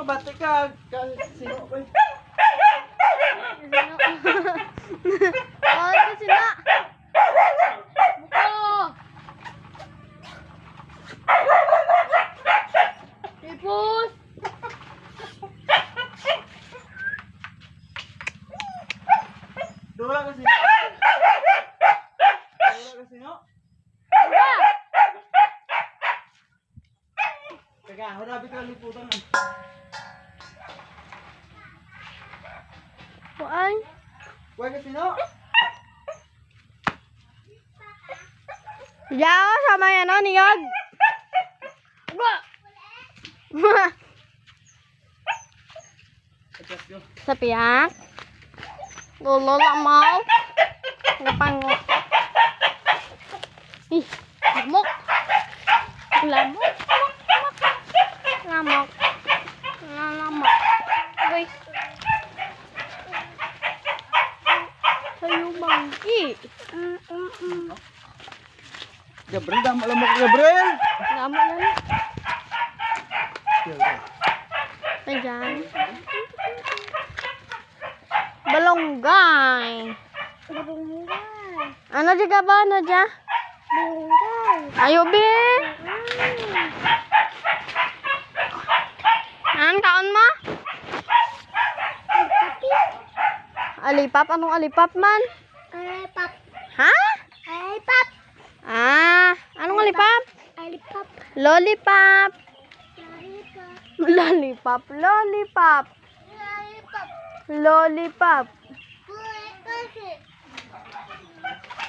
makabati ka. Sino ba? Oh, ito sila. Buko. Ipus. Dula ka sino? Dula ka sino? Buka. Teka, harabi ka liputan. Kuan. Huwag ka sino? Diyaw, sama yan o, niyog. Buka. Sa piyak. Lolo lamaw. Napango. Ih, lamok. Lamok. Lamok. Lamok. Uy. Sayo bangki. Gabriel, dama lamok Gabriel. Lamok na ni. Ayan. Balonggay. Ano juga ba? Ano dya? Ayo, be. Anong taon mo? Alipap? Anong alipap man? Alipap. Ha? Alipap. Ah, anong alipap? Alipap. Lollipop. Lollipop. Lollipop. Lollipop. Lollipop. Lollipop. Kasi.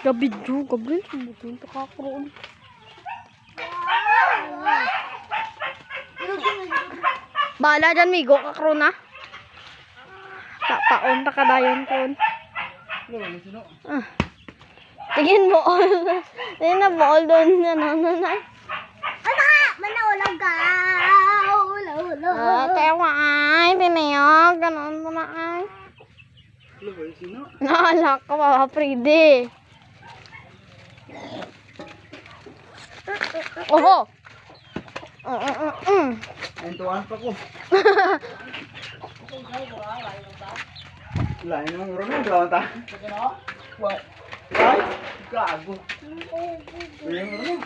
Gabi jo, Gabriel. Subukin to kakroon. Bahala dyan, migo kakroon na. Paon, takadayon kon. Dula sino? Ah. Tingin mo all. Tingin na mo all doon. Nanay. Ano? Manaulang ka. Ulo. Tewa ay. Tinayog. Ganon mo na ay. Dula sino? Naalak ka pa, Fridi. Oho. Entuan pa ko. Lain naman uro na, gawan ta. What? Ay, gago. Lain uro na.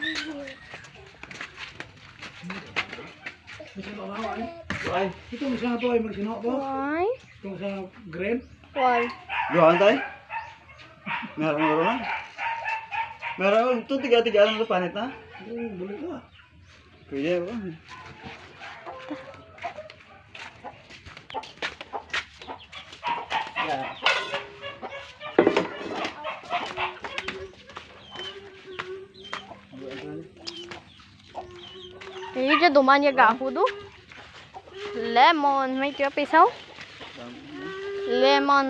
Ay, Ito misalnya to ay magsino po. Why? Ito sa green. Why? gawan tayo. Meron uro na. Meron, ito tiga-tiga lang sa panit na. Boleh ka. Pwede ba? Yeah. Ini aja domanya gahu do. Lemon, may tiyo pisaw? Lemon.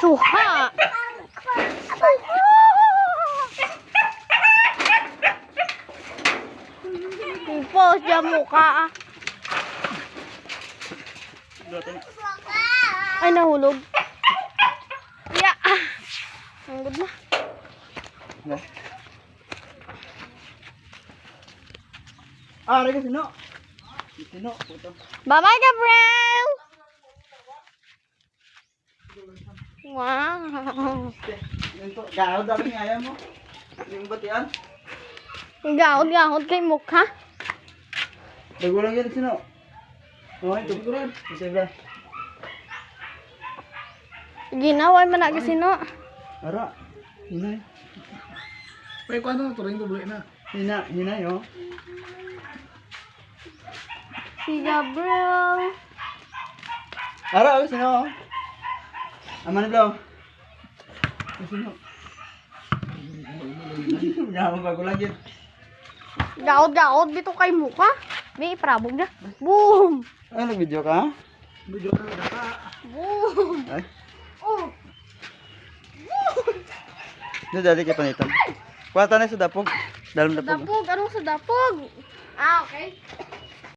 Suha. Pupos dyan mukha ah. Ay, nahulog. Ya. Ang good na. Ah, rega sino? Sino? Puto. Bye-bye, Gabriel! Wow. Ito, gahod dami nga ayaw mo. Yung batian. Gahod kay mukha. Dagulang yan sino? Oh, ito. Ito ba? Ginawa man na sino. Ara. Hinay. Pay ko ano, turing to boleh na. Hinay oh. Si Gabriel. Ara, oh, sino? Aman daw. Sino? Gahod bagulang yan. Gahod bito kay mukha. May iprabog na. Boom! Ay, nag-video ka? Video na data. Boom! Ay. Oh! Dali kay panitan. Kuwata na sa dapog. Dalam dapog. Dapog, anong sa dapog? Ah, okay.